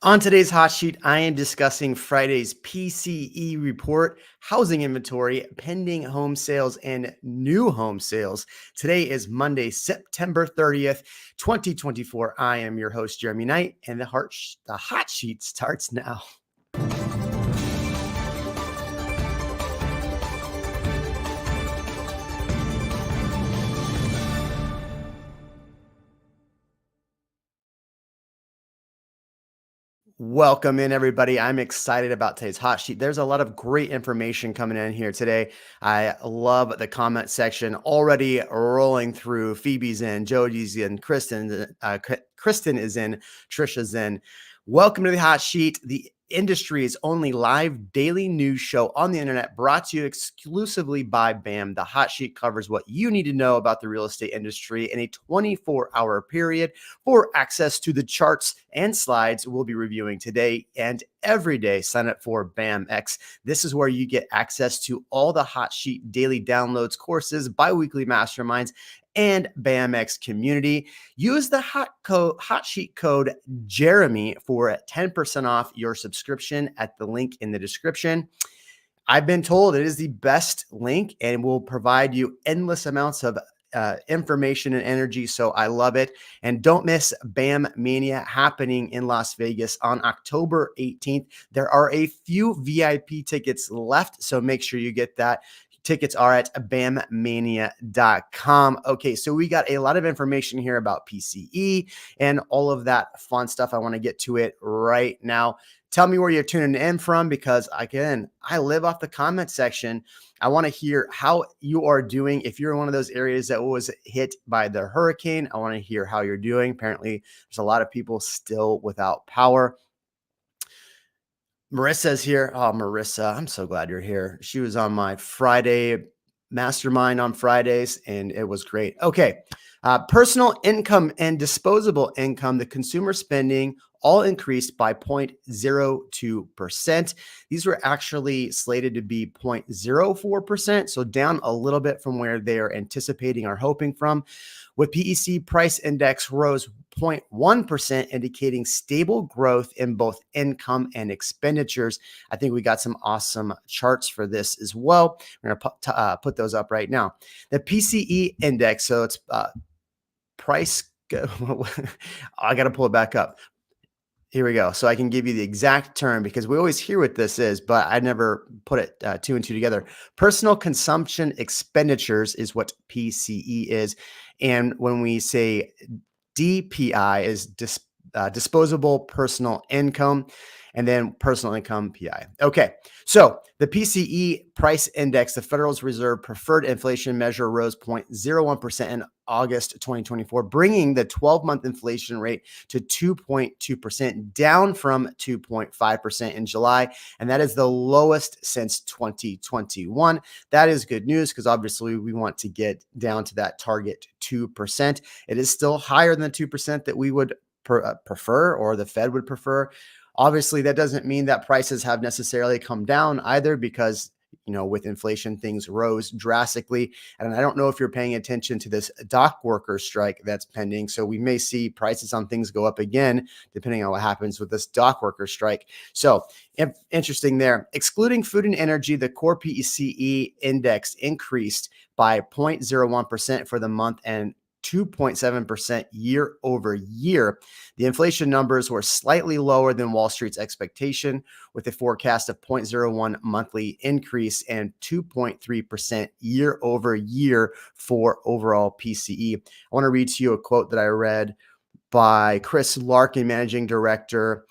On today's hot sheet, I am discussing Friday's PCE report, housing inventory, pending home sales, and new home sales. Today is Monday, September 30th, 2024. I am your host, Jeremy Knight, and the hot sheet starts now. Welcome in, everybody. I'm excited about today's hot sheet. There's a lot of great information coming in here today. I love the comment section already rolling through. Phoebe's in, Jody's in, Kristen is in, Trisha's in. Welcome to the hot sheet, the industry's only live daily news show on the internet, brought to you exclusively by BAM. The hot sheet covers what you need to know about the real estate industry in a 24-hour period. For access to the charts and slides we'll be reviewing today and every day, sign up for BAMX. This is where you get access to all the hot sheet daily downloads, courses, biweekly masterminds, and BAMX community. Use the hot sheet code Jeremy for 10% off your subscription at the link in the description. I've been told it is the best link and will provide you endless amounts of information and energy. So I love it. And don't miss BAM Mania happening in Las Vegas on October 18th. There are a few VIP tickets left, so make sure you get that. Tickets are at bammania.com. Okay, so we got a lot of information here about PCE and all of that fun stuff. I want to get to it right now. Tell me where you're tuning in from, because again, I live off the comment section. I want to hear how you are doing. If you're in one of those areas that was hit by the hurricane, I want to hear how you're doing. Apparently, there's a lot of people still without power. Marissa's here. Oh, Marissa, I'm so glad you're here. She was on my Friday mastermind on Fridays, and it was great. Okay. Personal income and disposable income, the consumer spending, all increased by 0.02%. These were actually slated to be 0.04%, so down a little bit from where they are anticipating or hoping from. With PEC price index rose 0.1%, indicating stable growth in both income and expenditures. I think we got some awesome charts for this as well. We're going to put those up right now. The PCE index, so it's price. I got to pull it back up. Here we go. So I can give you the exact term, because we always hear what this is, but I never put it two and two together. Personal consumption expenditures is what PCE is. And when we say DPI is disposable personal income, and then personal income PI. Okay, so the PCE price index, the Federal Reserve preferred inflation measure, rose 0.01% in August 2024, bringing the 12-month inflation rate to 2.2%, down from 2.5% in July. And that is the lowest since 2021. That is good news, because obviously we want to get down to that target 2%. It is still higher than the 2% that we would prefer, or the Fed would prefer. Obviously, that doesn't mean that prices have necessarily come down either, because, you know, with inflation, things rose drastically. And I don't know if you're paying attention to this dock worker strike that's pending. So we may see prices on things go up again, depending on what happens with this dock worker strike. So interesting there. Excluding food and energy, the core PCE index increased by 0.01% for the month and 2.7% year over year. The inflation numbers were slightly lower than Wall Street's expectation, with a forecast of 0.01 monthly increase and 2.3% year over year for overall PCE. I want to read to you a quote that I read by Chris Larkin, managing director.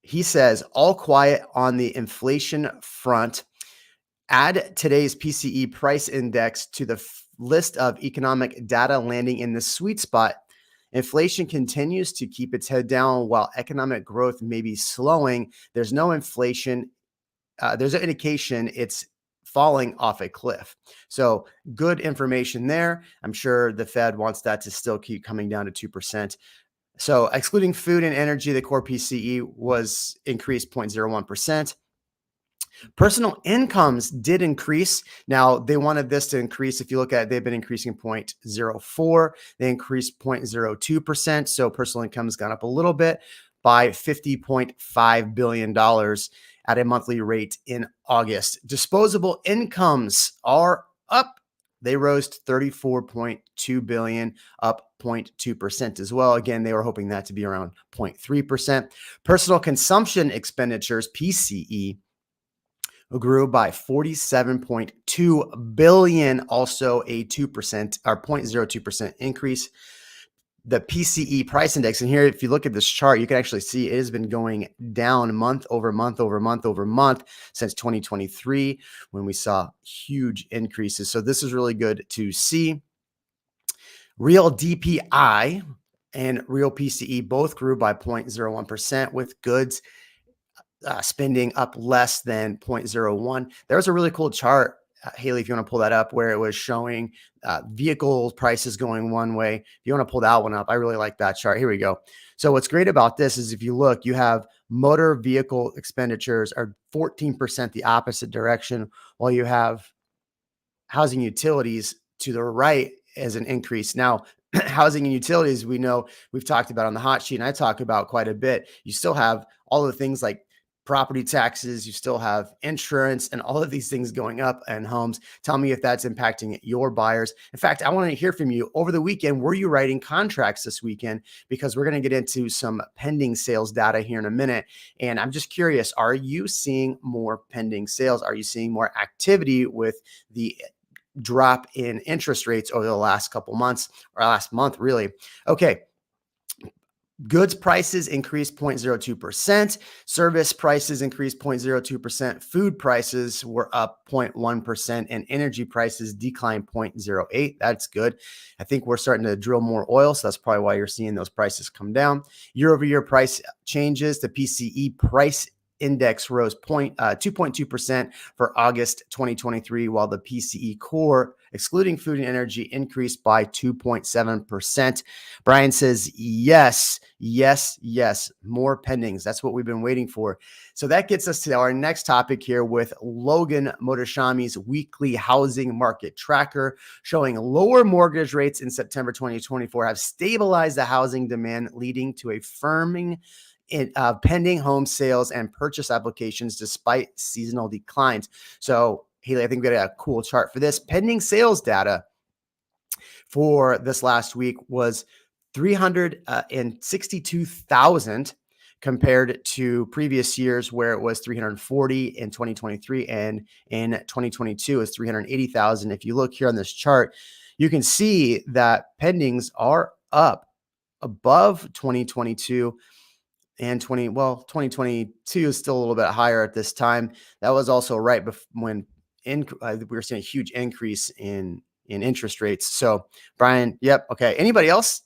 He says, "All quiet on the inflation front. Add today's PCE price index to the list of economic data landing in the sweet spot. Inflation continues to keep its head down while economic growth may be slowing. There's no inflation. There's an indication it's falling off a cliff." So good information there. I'm sure the Fed wants that to still keep coming down to 2%. So excluding food and energy, the core PCE was increased 0.01%. Personal incomes did increase. Now, they wanted this to increase. If you look at it, they've been increasing 0.04. They increased 0.02%. So personal income has gone up a little bit. by $50.5 billion at a monthly rate in August. Disposable incomes are up. They rose to 34.2 billion, up 0.2% as well. Again, they were hoping that to be around 0.3%. Personal consumption expenditures, PCE, grew by 47.2 billion, also a 2% or 0.02% increase. The PCE price index, and here, if you look at this chart, you can actually see it has been going down month over month over month over month since 2023, when we saw huge increases. So this is really good to see. Real DPI and real PCE both grew by 0.01%, with goods spending up less than 0.01. There was a really cool chart, Haley, if you want to pull that up, where it was showing vehicle prices going one way. If you want to pull that one up, I really like that chart. Here we go. So what's great about this is if you look, you have motor vehicle expenditures are 14% the opposite direction, while you have housing utilities to the right as an increase. Now, housing and utilities, we know we've talked about on the hot sheet, and I talk about quite a bit. You still have all of the things like property taxes, you still have insurance, and all of these things going up in homes. Tell me if that's impacting your buyers. In fact, I want to hear from you. Over the weekend, were you writing contracts this weekend? Because we're going to get into some pending sales data here in a minute. And I'm just curious, are you seeing more pending sales? Are you seeing more activity with the drop in interest rates over the last couple months, or last month, really? Okay. Goods prices increased 0.02%. Service prices increased 0.02%. Food prices were up 0.1%, and energy prices declined 0.08. That's good. I think we're starting to drill more oil, so that's probably why you're seeing those prices come down. Year over year price changes. The PCE price index rose 2.2% for August 2023, while the PCE core, excluding food and energy, increased by 2.7%. Brian says, yes, more pendings. That's what we've been waiting for. So that gets us to our next topic here with Logan Mohtashami's weekly housing market tracker, showing lower mortgage rates in September 2024 have stabilized the housing demand, leading to a firming in pending home sales and purchase applications despite seasonal declines. So, Haley, I think we got a cool chart for this. Pending sales data for this last week was 362,000 compared to previous years, where it was 340 in 2023, and in 2022 is 380,000. If you look here on this chart, you can see that pendings are up above 2022. And 2022 is still a little bit higher at this time. That was also right when we were seeing a huge increase in interest rates. So, Brian, yep, okay. Anybody else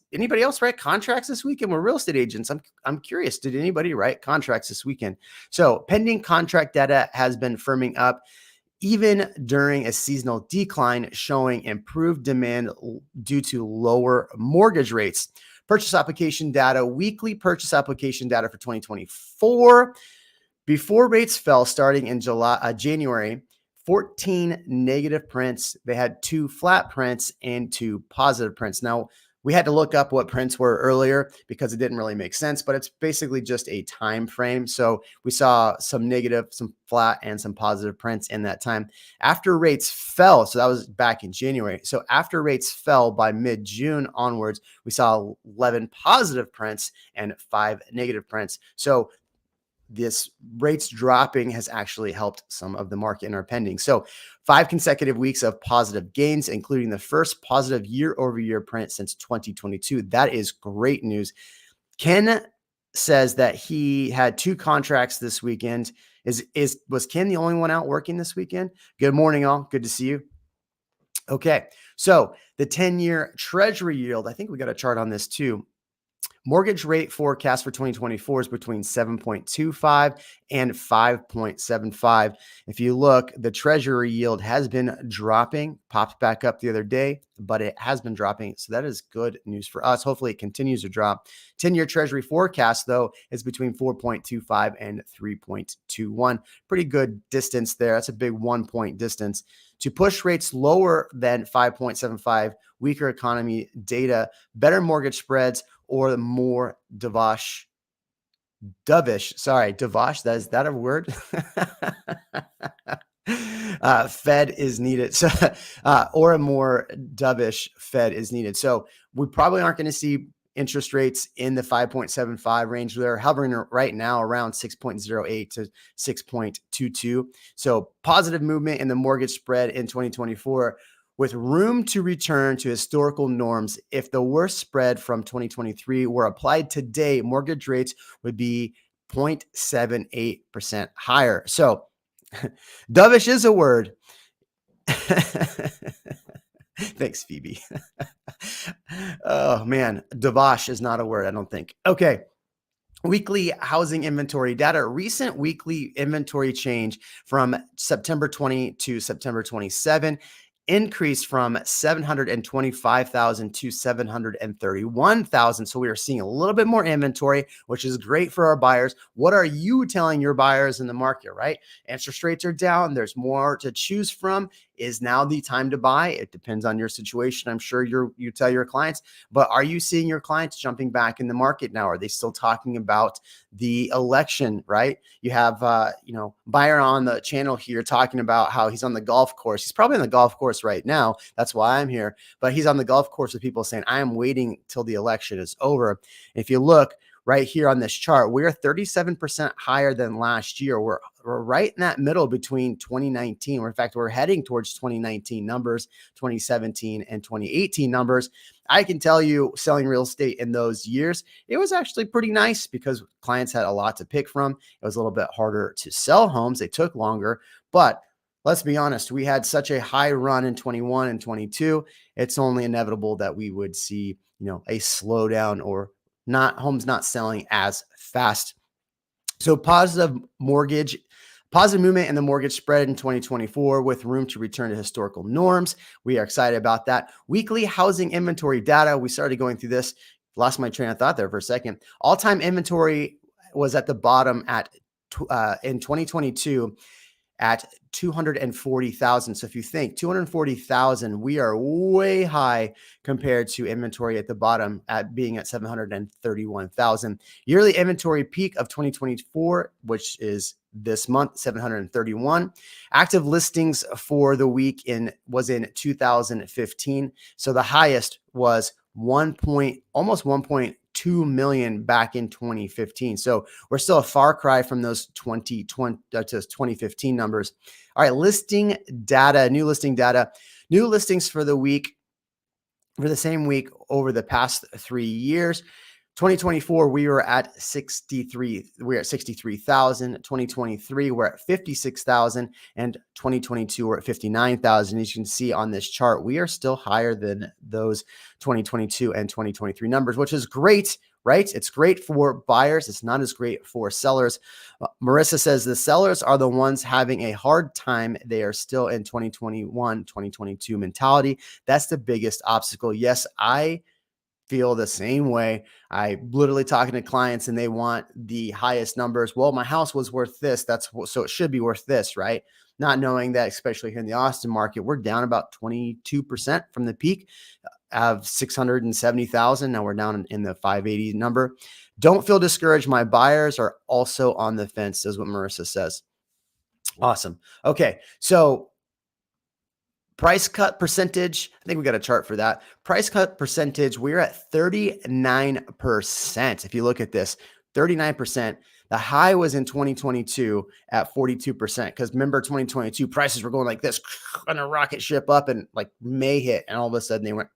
write contracts this weekend? We're real estate agents. I'm curious. Did anybody write contracts this weekend? So, pending contract data has been firming up even during a seasonal decline, showing improved demand due to lower mortgage rates. Purchase application data, weekly purchase application data for 2024. Before rates fell starting in January, 14 negative prints. They had 2 flat prints and 2 positive prints. Now, we had to look up what prints were earlier because it didn't really make sense, but it's basically just a time frame. So we saw some negative, some flat, and some positive prints in that time. After rates fell, so that was back in January. So after rates fell by mid-June onwards, we saw 11 positive prints and 5 negative prints. So this rates dropping has actually helped some of the market in our pending. So 5 consecutive weeks of positive gains, including the first positive year over year print since 2022. That is great news. Ken says that he had 2 contracts this weekend. Was Ken the only one out working this weekend? Good morning, all. Good to see you. Okay. So the 10-year treasury yield, I think we got a chart on this too. Mortgage rate forecast for 2024 is between 7.25 and 5.75. If you look, the treasury yield has been dropping, popped back up the other day, but it has been dropping. So that is good news for us. Hopefully it continues to drop. 10-year treasury forecast, though, is between 4.25 and 3.21. Pretty good distance there. That's a big 1-point distance. To push rates lower than 5.75, weaker economy data, better mortgage spreads, or more dovish dovish. Sorry, dovish. Is that a word? Fed is needed. So, or a more dovish Fed is needed. So we probably aren't going to see interest rates in the 5.75 range. They're hovering right now around 6.08 to 6.22. So positive movement in the mortgage spread in 2024 with room to return to historical norms. If the worst spread from 2023 were applied today, mortgage rates would be 0.78% higher. So dovish is a word. Thanks, Phoebe. Oh, man. Dovish is not a word, I don't think. Okay. Weekly housing inventory data. Recent weekly inventory change from September 20 to September 27 increased from 725,000 to 731,000. So we are seeing a little bit more inventory, which is great for our buyers. What are you telling your buyers in the market, right? Interest rates are down. There's more to choose from. Is now the time to buy? It depends on your situation. I'm sure you tell your clients, but are you seeing your clients jumping back in the market now? Are they still talking about the election, right? You have, buyer on the channel here talking about how he's on the golf course. He's probably on the golf course right now. That's why I'm here. But he's on the golf course with people saying, I am waiting till the election is over. If you look right here on this chart, we're 37% higher than last year. We're right in that middle between 2019. In fact, we're heading towards 2019 numbers, 2017 and 2018 numbers. I can tell you selling real estate in those years, it was actually pretty nice because clients had a lot to pick from. It was a little bit harder to sell homes. They took longer, but let's be honest, we had such a high run in 21 and 22. It's only inevitable that we would see, a slowdown or homes not selling as fast. So positive movement in the mortgage spread in 2024 with room to return to historical norms. We are excited about that. Weekly housing inventory data. We started going through this. Lost my train of thought there for a second. All-time inventory was at the bottom in 2022 at 240,000. So if you think 240,000, we are way high compared to inventory at the bottom at being at 731,000. Yearly inventory peak of 2024, which is this month, 731. Active listings for the week was in 2015. So the highest was almost 1.2 million back in 2015. So we're still a far cry from those 2015 numbers. All right, listing data, new listing data, new listings for the same week over the past 3 years. 2024, we were at 63,000. 2023, we're at 56,000. And 2022, we're at 59,000. As you can see on this chart, we are still higher than those 2022 and 2023 numbers, which is great, right? It's great for buyers. It's not as great for sellers. Marissa says the sellers are the ones having a hard time. They are still in 2021, 2022 mentality. That's the biggest obstacle. Yes, I feel the same way. I literally talking to clients and they want the highest numbers. Well, my house was worth this. So it should be worth this, right? Not knowing that, especially here in the Austin market, we're down about 22% from the peak of 670,000. Now we're down in the 580 number. Don't feel discouraged. My buyers are also on the fence, is what Marissa says. Awesome. Okay. So price cut percentage, I think we got a chart for that. Price cut percentage, we're at 39%. If you look at this, 39%. The high was in 2022 at 42%. Because remember, 2022 prices were going like this on a rocket ship up and like May hit. And all of a sudden they went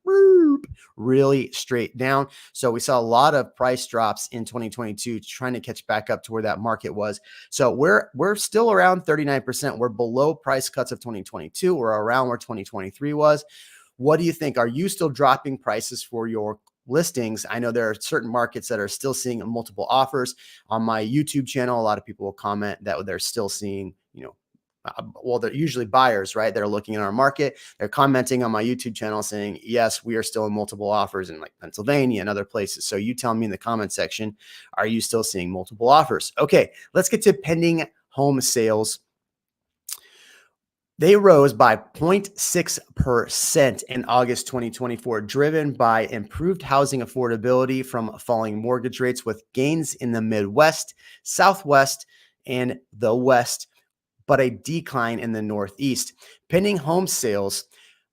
really straight down. So we saw a lot of price drops in 2022 trying to catch back up to where that market was. So we're still around 39%. We're below price cuts of 2022. We're around where 2023 was. What do you think? Are you still dropping prices for your listings? I know there are certain markets that are still seeing multiple offers. On my YouTube channel, a lot of people will comment that they're still seeing, they're usually buyers, right? They're looking at our market. They're commenting on my YouTube channel saying, yes, we are still in multiple offers in like Pennsylvania and other places. So you tell me in the comment section, are you still seeing multiple offers? Okay, let's get to pending home sales. They rose by 0.6% in August 2024, driven by improved housing affordability from falling mortgage rates, with gains in the Midwest, Southwest, and the West, but a decline in the Northeast. Pending home sales,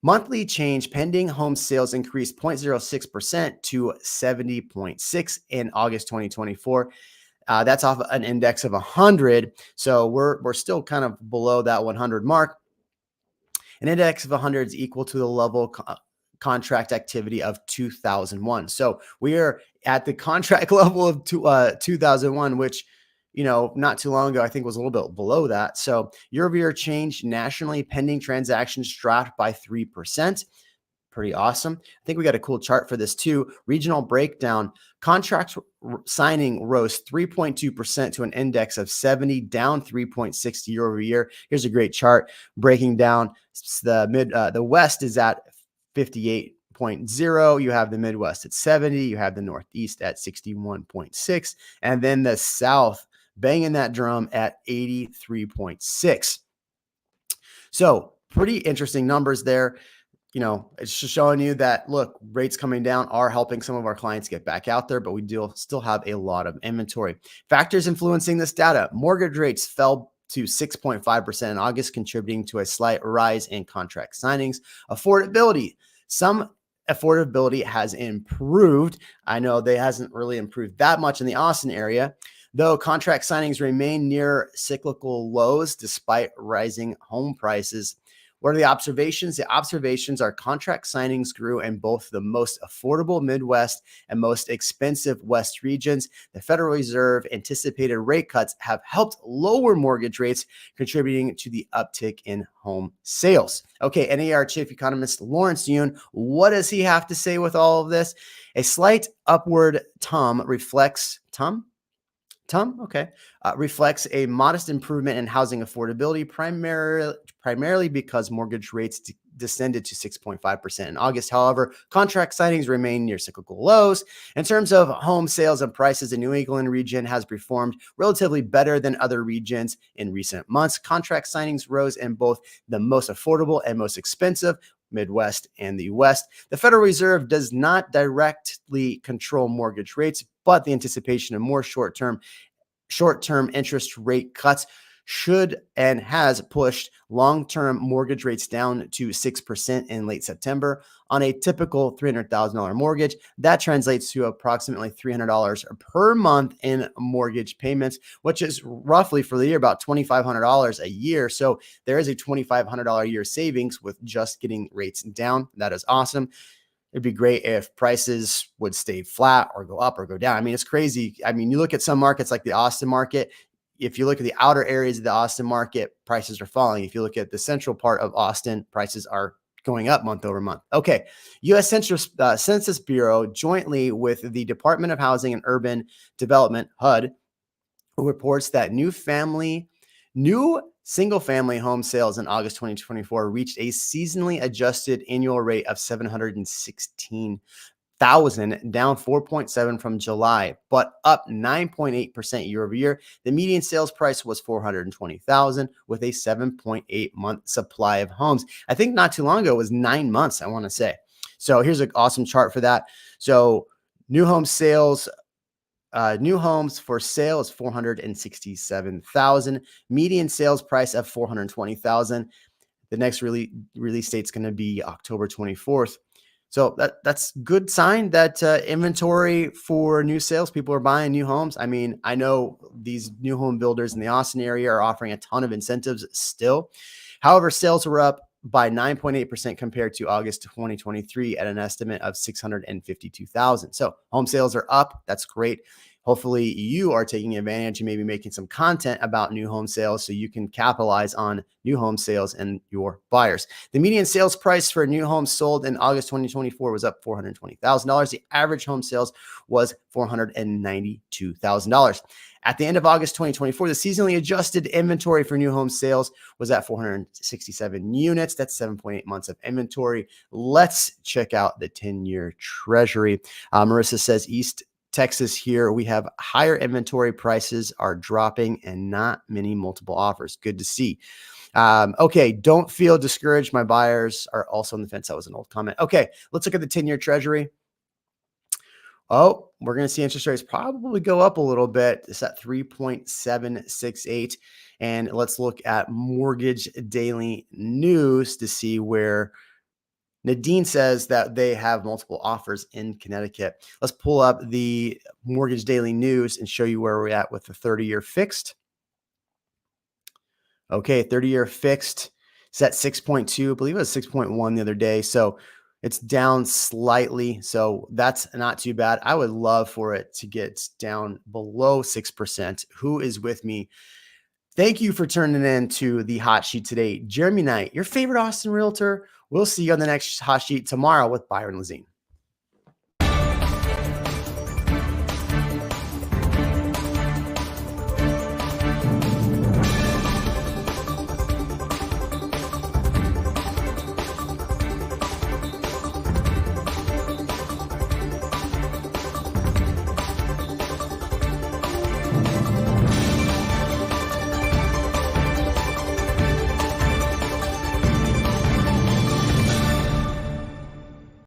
monthly change pending home sales increased 0.06% to 70.6 in August 2024. That's off an index of 100. So we're still kind of below that 100 mark. An index of 100 is equal to the level contract activity of 2001. So we are at the contract level of 2001, which, not too long ago, I think was a little bit below that. So year-over-year change nationally, pending transactions dropped by 3%. Pretty awesome. I think we got a cool chart for this too. Regional breakdown. Contract signing rose 3.2% to an index of 70, down 3.6 year over year. Here's a great chart breaking down the West is at 58.0. You have the Midwest at 70. You have the Northeast at 61.6. And then the South banging that drum at 83.6. So pretty interesting numbers there. It's just showing you that, look, rates coming down are helping some of our clients get back out there, but we do still have a lot of inventory. Factors influencing this data: mortgage rates fell to 6.5% in August, contributing to a slight rise in contract signings. Affordability. Some affordability has improved. I know they hasn't really improved that much in the Austin area, though contract signings remain near cyclical lows despite rising home prices. What are the observations? The observations are contract signings grew in both the most affordable Midwest and most expensive West regions. The Federal Reserve anticipated rate cuts have helped lower mortgage rates, contributing to the uptick in home sales. Okay, NAR Chief Economist Lawrence Yun, what does he have to say with all of this? A slight upward reflects reflects a modest improvement in housing affordability, primarily because mortgage rates descended to 6.5% in August. However, contract signings remain near cyclical lows. In terms of home sales and prices, the New England region has performed relatively better than other regions in recent months. Contract signings rose in both the most affordable and most expensive Midwest and the West. The Federal Reserve does not directly control mortgage rates, but the anticipation of more short-term interest rate cuts should and has pushed long-term mortgage rates down to 6% in late September. On a typical $300,000 mortgage, that translates to approximately $300 per month in mortgage payments, which is roughly for the year about $2,500 a year. So there is a $2,500 a year savings with just getting rates down. That is awesome. It'd be great if prices would stay flat or go up or go down. I mean, it's crazy. I mean, you look at some markets like the Austin market. If you look at the outer areas of the Austin market, prices are falling. If you look at the central part of Austin, prices are going up month over month. Okay. U.S. Census Bureau, jointly with the Department of Housing and Urban Development, HUD, reports that new single-family home sales in August 2024 reached a seasonally adjusted annual rate of 716,000, down 4.7% from July, but up 9.8% year over year. The median sales price was $420,000 with a 7.8 month supply of homes. I think not too long ago it was 9 months, I want to say. So here's an awesome chart for that. So new home sales. New homes for sale is 467,000. Median sales price of 420,000. The next release date is going to be October 24th. So that's good sign that inventory for new sales, people are buying new homes. I mean, I know these new home builders in the Austin area are offering a ton of incentives still. However, sales were up by 9.8% compared to August 2023 at an estimate of 652,000. So home sales are up. That's great. Hopefully you are taking advantage and maybe making some content about new home sales so you can capitalize on new home sales and your buyers. The median sales price for new homes sold in August 2024 was up $420,000. The average home sales was $492,000. At the end of August 2024, the seasonally adjusted inventory for new home sales was at 467 units. That's 7.8 months of inventory. Let's check out the 10-year Treasury. Marissa says East Texas here, we have higher inventory prices are dropping and not many multiple offers. Good to see. Okay, don't feel discouraged. My buyers are also on the fence. That was an old comment. Okay, let's look at the 10-year treasury. Oh, we're going to see interest rates probably go up a little bit. It's at 3.768. And let's look at mortgage daily news to see where Nadine says that they have multiple offers in Connecticut. Let's pull up the mortgage daily news and show you where we're at with the 30-year fixed. Okay, 30-year fixed. It's at 6.2. I believe it was 6.1 the other day. So it's down slightly. So that's not too bad. I would love for it to get down below 6%. Who is with me? Thank you for turning in to the hot sheet today. Jeremy Knight, your favorite Austin realtor. We'll see you on the next hot sheet tomorrow with Byron Lazine.